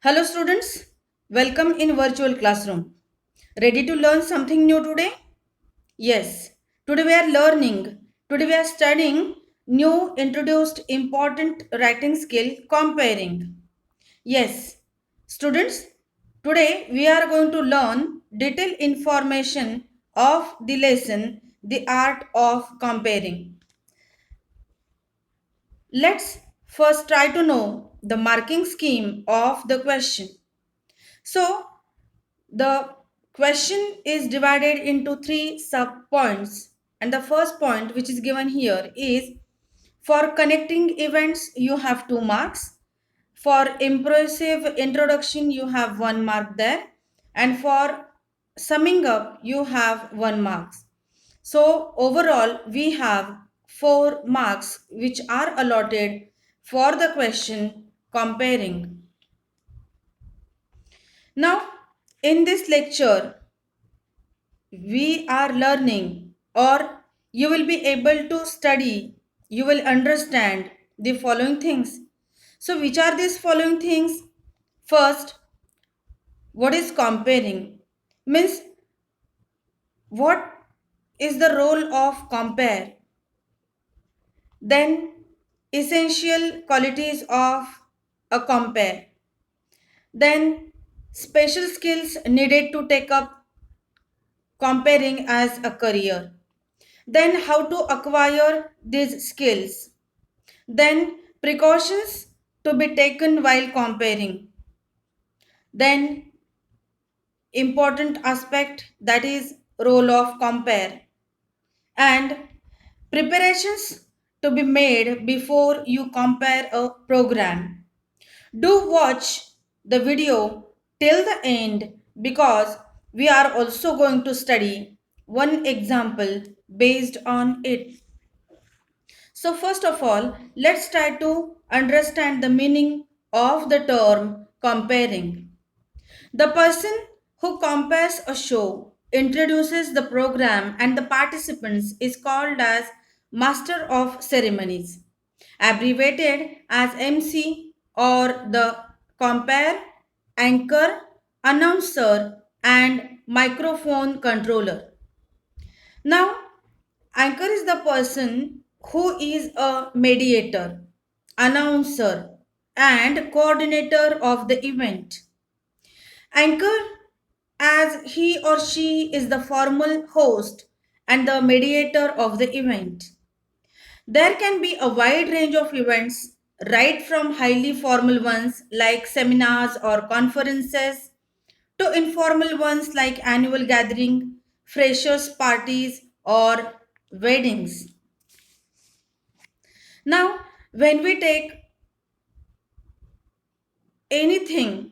Hello students, welcome in virtual classroom. Ready to learn something new today? Yes. Today we are learning. Today we are studying new introduced important writing skill comparing. Yes. Students, today we are going to learn detailed information of the lesson The Art of Comparing. Let's first try to know the marking scheme of the question. So, the question is divided into three sub points, and the first point, which is given here, is for connecting events, you have 2 marks. For impressive introduction, you have 1 mark there, and for summing up, you have 1 mark. So, overall, we have 4 marks which are allotted for the question comparing. Now, in this lecture, we are learning, or you will be able to study, you will understand the following things. So which are these following things? First, what is comparing? Means, what is the role of compare? Then, essential qualities of a compare. Then, special skills needed to take up comparing as a career. Then, how to acquire these skills. Then, precautions to be taken while comparing. Then, important aspect, that is role of compare. And preparations to be made before you compare a program. Do watch the video till the end, because we are also going to study one example based on it. So, first of all, let's try to understand the meaning of the term comparing. The person who compares a show, introduces the program, and the participants is called as Master of Ceremonies, abbreviated as MC, or the compare, anchor, announcer, and microphone controller. Now, anchor is the person who is a mediator, announcer, and coordinator of the event. Anchor, as he or she is the formal host and the mediator of the event. There can be a wide range of events, right from highly formal ones like seminars or conferences to informal ones like annual gathering, freshers parties, or weddings. Now, when we take anything,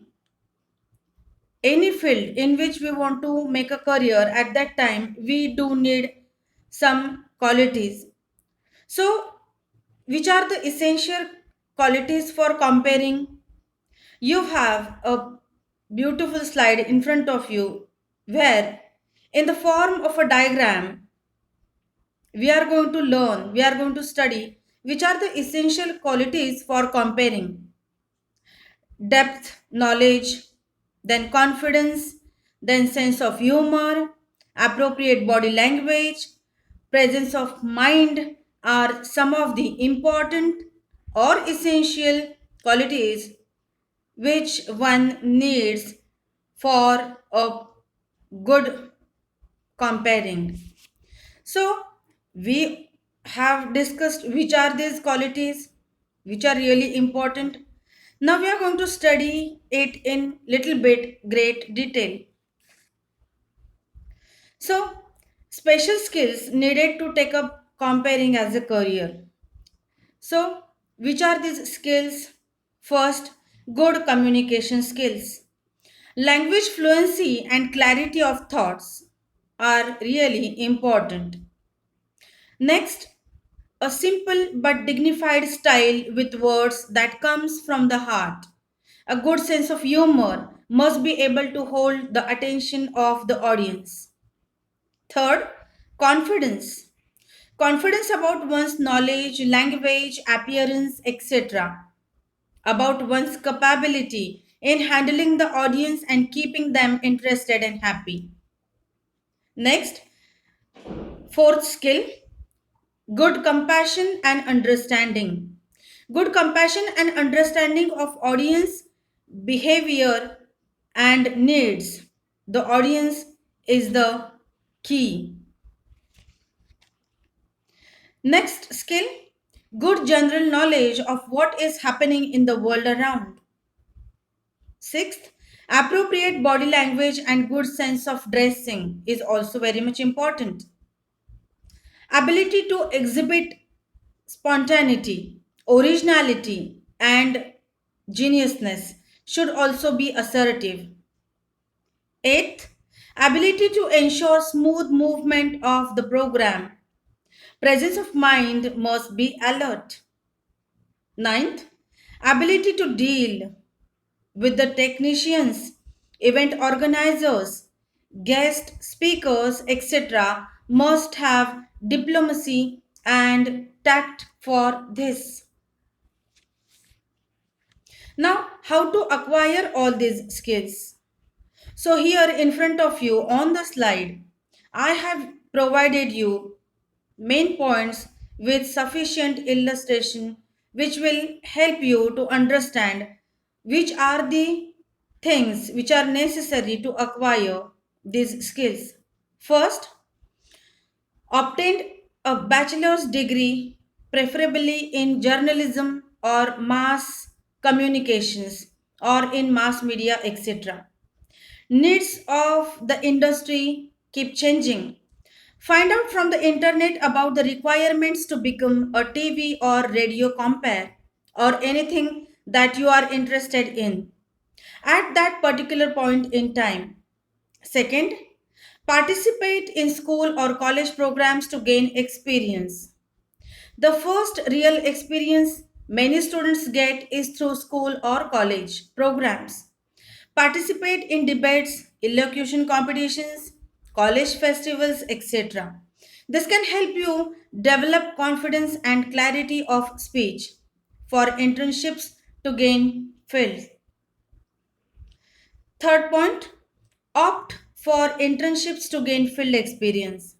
any field in which we want to make a career, at that time we do need some qualities. So, which are the essential qualities for comparing? You have a beautiful slide in front of you where, in the form of a diagram, we are going to study which are the essential qualities for comparing: depth, knowledge, then confidence, then sense of humor, appropriate body language, presence of mind are some of the important or essential qualities which one needs for a good comparing. So, we have discussed which are these qualities which are really important. Now we are going to study it in little bit great detail. So, special skills needed to take up comparing as a career. So, which are these skills? First, good communication skills. Language fluency and clarity of thoughts are really important. Next, a simple but dignified style with words that comes from the heart. A good sense of humor must be able to hold the attention of the audience. Third, confidence. Confidence about one's knowledge, language, appearance, etc. About one's capability in handling the audience and keeping them interested and happy. Next, fourth skill, good compassion and understanding. Good compassion and understanding of audience behavior and needs. The audience is the key. Next skill, good general knowledge of what is happening in the world around. Sixth, appropriate body language and good sense of dressing is also very much important. Ability to exhibit spontaneity, originality, and geniusness should also be assertive. Eighth, ability to ensure smooth movement of the program. Presence of mind must be alert. Ninth, ability to deal with the technicians, event organizers, guest speakers, etc., must have diplomacy and tact for this. Now, how to acquire all these skills? So, here in front of you on the slide, I have provided you main points with sufficient illustration which will help you to understand which are the things which are necessary to acquire these skills. First, obtained a bachelor's degree, preferably in journalism or mass communications or in mass media, etc. Needs of the industry keep changing. Find out from the internet about the requirements to become a TV or radio compare or anything that you are interested in at that particular point in time. Second, participate in school or college programs to gain experience. The first real experience many students get is through school or college programs. Participate in debates, elocution competitions, college festivals, etc. This can help you develop confidence and clarity of speech for internships to gain field. Third point, opt for internships to gain field experience.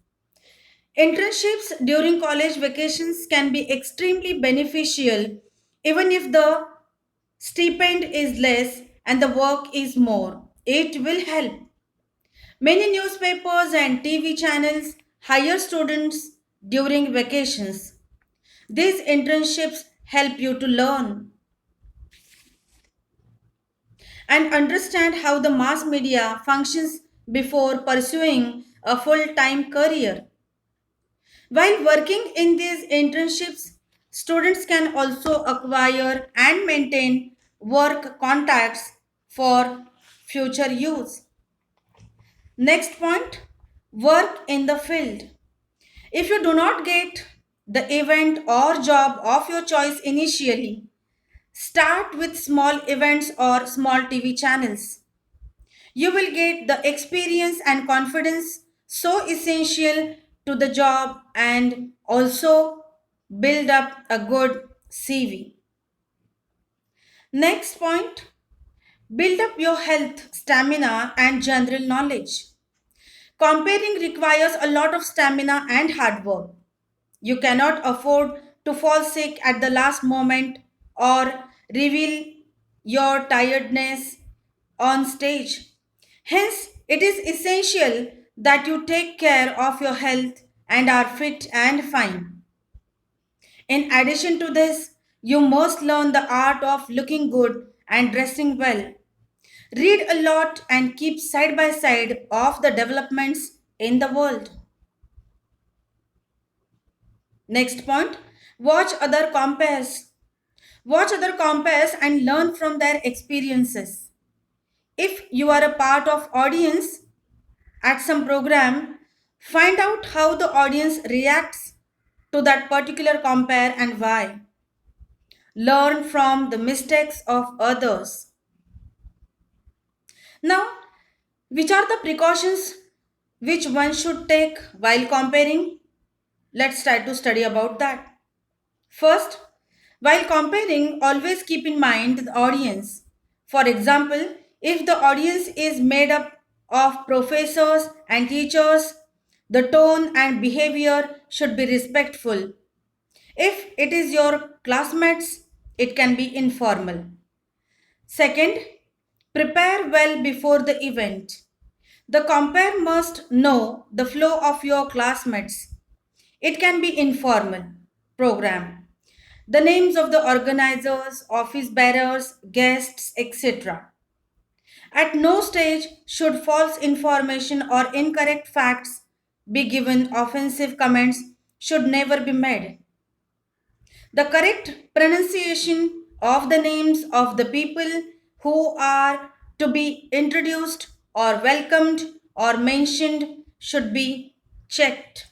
Internships during college vacations can be extremely beneficial even if the stipend is less and the work is more. It will help. Many newspapers and TV channels hire students during vacations. These internships help you to learn and understand how the mass media functions before pursuing a full time career. While working in these internships, students can also acquire and maintain work contacts for future use. Next point, work in the field. If you do not get the event or job of your choice initially, start with small events or small TV channels. You will get the experience and confidence so essential to the job and also build up a good CV. Next point, build up your health, stamina, and general knowledge. Comparing requires a lot of stamina and hard work. You cannot afford to fall sick at the last moment or reveal your tiredness on stage. Hence, it is essential that you take care of your health and are fit and fine. In addition to this, you must learn the art of looking good and dressing well. Read a lot and keep side by side of the developments in the world. Next point, watch other compares. Watch other compares and learn from their experiences. If you are a part of audience at some program, find out how the audience reacts to that particular compare and why. Learn from the mistakes of others. Now, which are the precautions which one should take while comparing? Let's try to study about that. First, while comparing, always keep in mind the audience. For example, if the audience is made up of professors and teachers, the tone and behavior should be respectful. If it is your classmates, it can be informal. Second, prepare well before the event. The compare must know the flow of your classmates. It can be informal program. The names of the organizers, office bearers, guests, etc. At no stage should false information or incorrect facts be given. Offensive comments should never be made. The correct pronunciation of the names of the people who are to be introduced or welcomed or mentioned should be checked.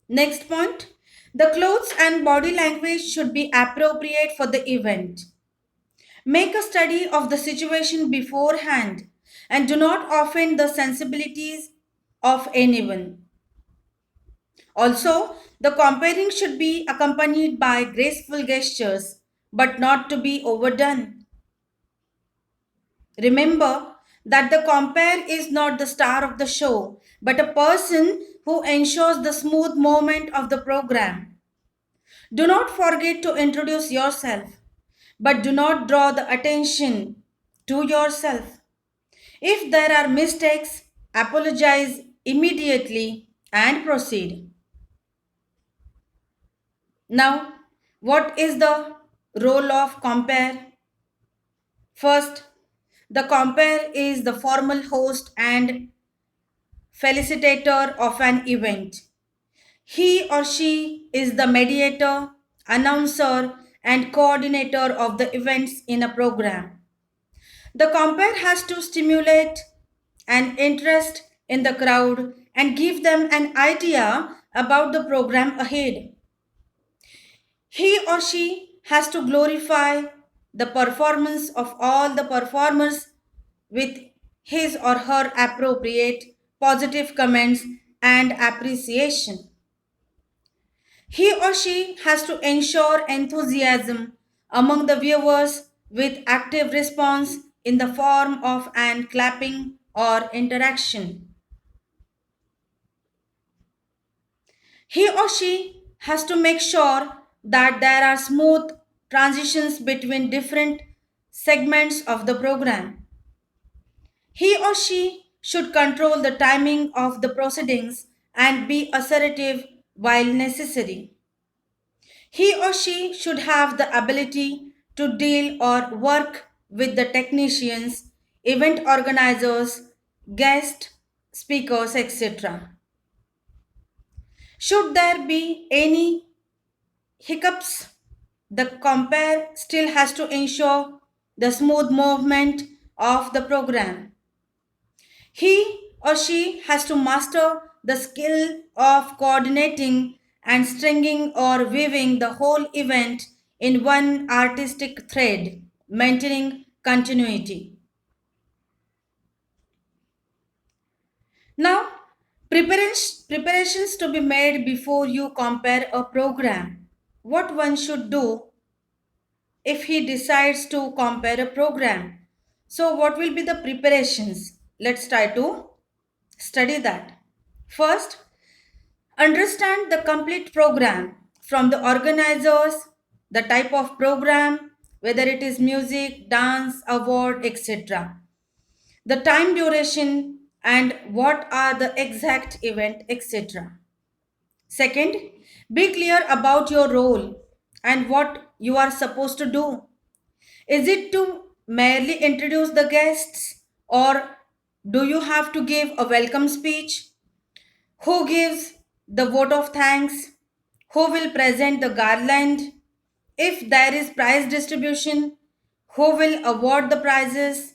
Next point, the clothes and body language should be appropriate for the event. Make a study of the situation beforehand and do not offend the sensibilities of anyone. Also, the comparing should be accompanied by graceful gestures but not to be overdone. Remember that the compare is not the star of the show but a person who ensures the smooth movement of the program. Do not forget to introduce yourself, but do not draw the attention to yourself. If there are mistakes, apologize immediately and proceed. Now, what is the role of compare? First, the compare is the formal host and felicitator of an event. He or she is the mediator, announcer, and coordinator of the events in a program. The compare has to stimulate an interest in the crowd and give them an idea about the program ahead. He or she has to glorify the performance of all the performers with his or her appropriate positive comments and appreciation. He or she has to ensure enthusiasm among the viewers with active response in the form of an clapping or interaction. He or she has to make sure that there are smooth transitions between different segments of the program. He or she should control the timing of the proceedings and be assertive while necessary. He or she should have the ability to deal or work with the technicians, event organizers, guest speakers, etc. Should there be any hiccups, the compare still has to ensure the smooth movement of the program. He or she has to master the skill of coordinating and stringing or weaving the whole event in one artistic thread, maintaining continuity. Now, preparations to be made before you compare a program. What one should do if he decides to compare a program. So, what will be the preparations? Let's try to study that. First, understand the complete program from the organizers, the type of program, whether it is music, dance, award, etc. The time duration and what are the exact event, etc. Second, be clear about your role and what you are supposed to do. Is it to merely introduce the guests or do you have to give a welcome speech? Who gives the vote of thanks? Who will present the garland? If there is prize distribution, who will award the prizes?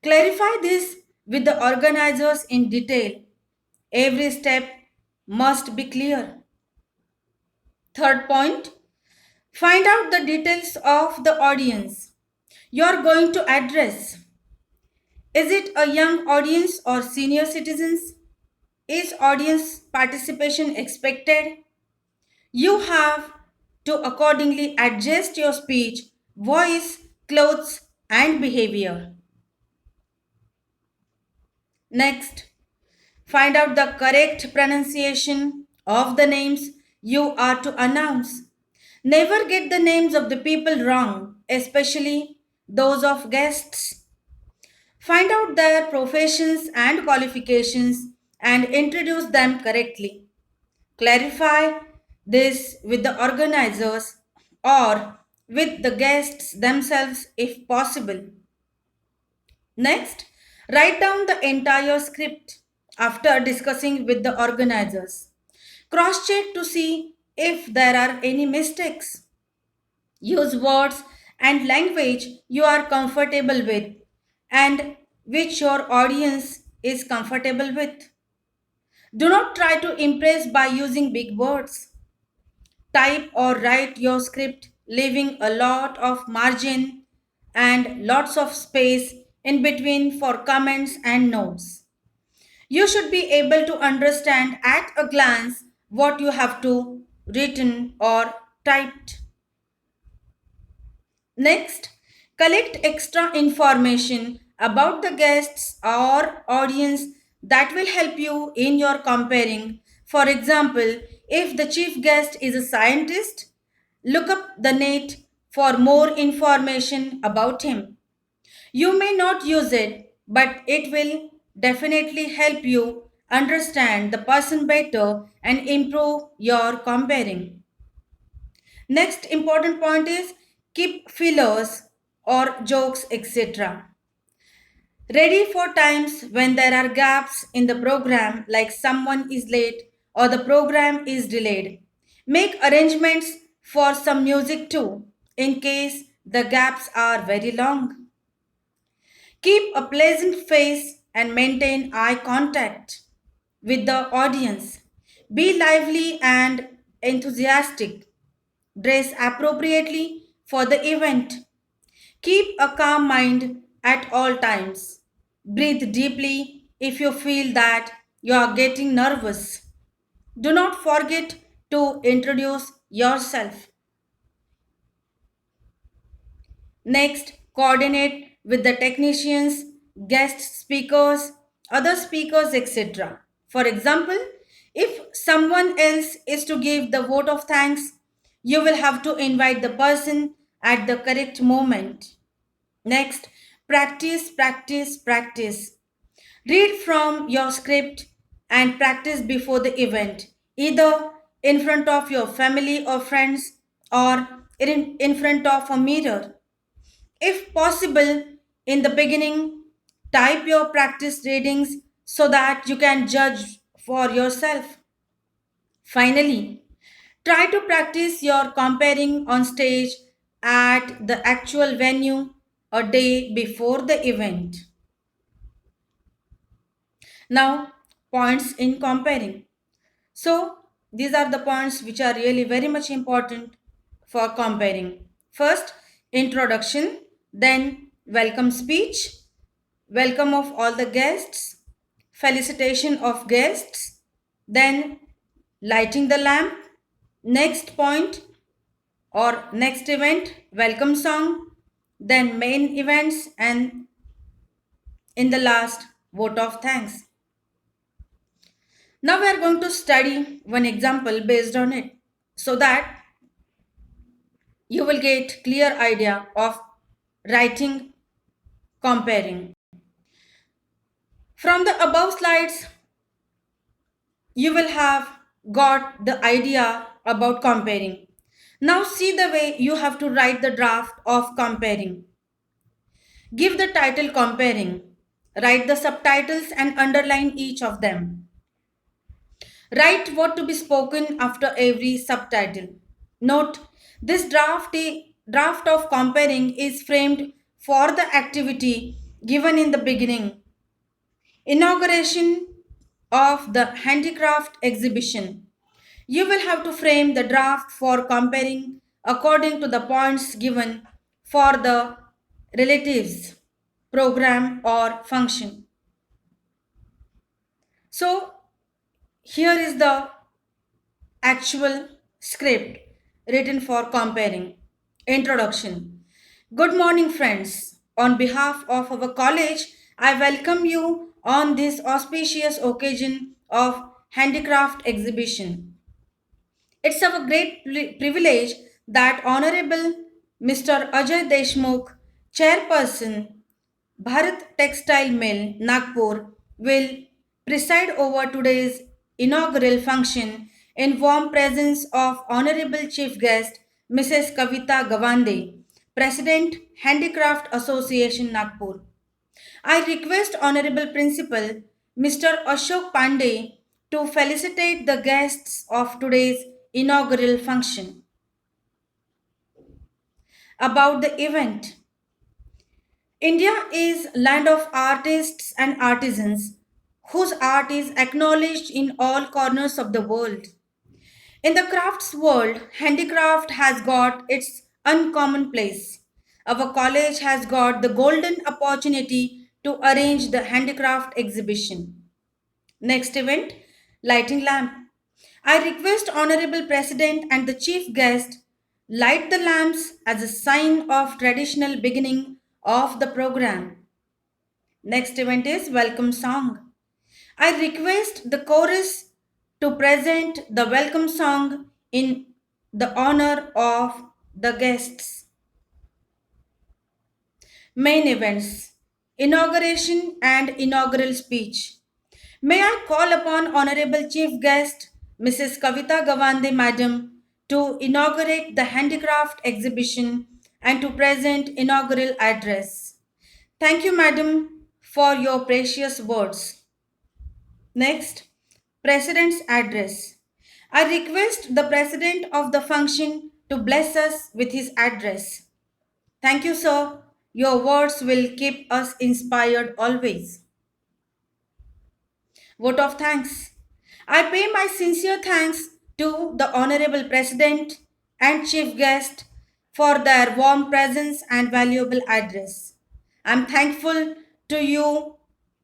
Clarify this with the organizers in detail. Every step must be clear. Third point, find out the details of the audience you are going to address. Is it a young audience or senior citizens? Is audience participation expected? You have to accordingly adjust your speech, voice, clothes, and behavior. Next, find out the correct pronunciation of the names you are to announce. Never get the names of the people wrong, especially those of guests. Find out their professions and qualifications and introduce them correctly. Clarify this with the organizers or with the guests themselves if possible. Next, write down the entire script after discussing with the organizers. Cross check to see if there are any mistakes. Use words and language you are comfortable with and which your audience is comfortable with. Do not try to impress by using big words. Type or write your script, leaving a lot of margin and lots of space in between for comments and notes. You should be able to understand at a glance what you have to written or typed. Next, collect extra information about the guests or audience that will help you in your comparing. For example, if the chief guest is a scientist, look up the net for more information about him. You may not use it, but it will definitely help you understand the person better and improve your comparing. Next important point is keep fillers or jokes, etc. Ready for times when there are gaps in the program, like someone is late or the program is delayed. Make arrangements for some music too, in case the gaps are very long. Keep a pleasant face and maintain eye contact with the audience. Be lively and enthusiastic. Dress appropriately for the event. Keep a calm mind at all times. Breathe deeply if you feel that you are getting nervous. Do not forget to introduce yourself. Next, coordinate with the technicians, guest speakers, other speakers, etc. For example, if someone else is to give the vote of thanks, you will have to invite the person at the correct moment. Next, practice, practice, practice. Read from your script and practice before the event, either in front of your family or friends or in front of a mirror. If possible, in the beginning, type your practice readings so that you can judge for yourself. Finally, try to practice your comparing on stage at the actual venue a day before the event. Now, points in comparing. So, these are the points which are really very much important for comparing. First, introduction, then, welcome speech, welcome of all the guests, felicitation of guests, then, lighting the lamp, next point or next event, welcome song, then, main events, and in the last, vote of thanks. Now we are going to study one example based on it so that you will get clear idea of writing comparing. From the above slides, you will have got the idea about comparing. Now see the way you have to write the draft of comparing. Give the title comparing. Write the subtitles and underline each of them. Write what to be spoken after every subtitle. Note, this draft of comparing is framed for the activity given in the beginning. Inauguration of the handicraft exhibition. You will have to frame the draft for comparing according to the points given for the relatives, program, or function. So, here is the actual script written for comparing. Introduction. Good morning, friends. On behalf of our college, I welcome you on this auspicious occasion of handicraft exhibition. It's our great privilege that Honorable Mr. Ajay Deshmukh, Chairperson, Bharat Textile Mill, Nagpur, will preside over today's inaugural function in warm presence of Honorable Chief Guest Mrs. Kavita Gawande, President, Handicraft Association, Nagpur. I request Honorable Principal Mr. Ashok Pandey to felicitate the guests of today's inaugural function. About the event, India is land of artists and artisans whose art is acknowledged in all corners of the world. In the crafts world, handicraft has got its uncommon place. Our college has got the golden opportunity to arrange the handicraft exhibition. Next event, lighting lamp. I request Honorable President and the Chief Guest light the lamps as a sign of traditional beginning of the program. Next event is welcome song. I request the chorus to present the welcome song in the honor of the guests. Main events, inauguration and inaugural speech. May I call upon Honorable Chief Guest Mrs. Kavita Gawande Madam to inaugurate the handicraft exhibition and to present inaugural address. Thank you, Madam, for your precious words. Next, President's address. I request the President of the function to bless us with his address. Thank you, sir. Your words will keep us inspired always. Vote of thanks. I pay my sincere thanks to the Honorable President and Chief Guest for their warm presence and valuable address. I'm thankful to you,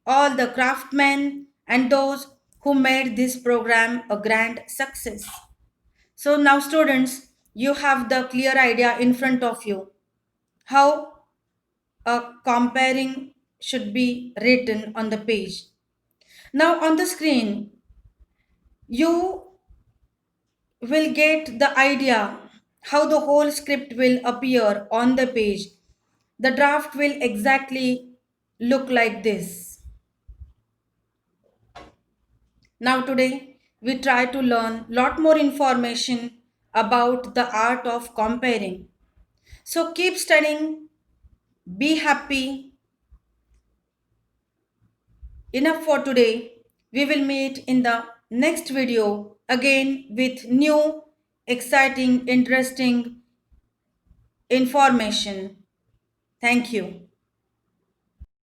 all the craftsmen, and those who made this program a grand success. So, now, students, you have the clear idea in front of you how a comparing should be written on the page. Now, on the screen, you will get the idea how the whole script will appear on the page. The draft will exactly look like this. Now today we try to learn lot more information about the art of comparing. So keep studying, be happy. Enough for today. We will meet in the next video again with new, exciting, interesting information. Thank you.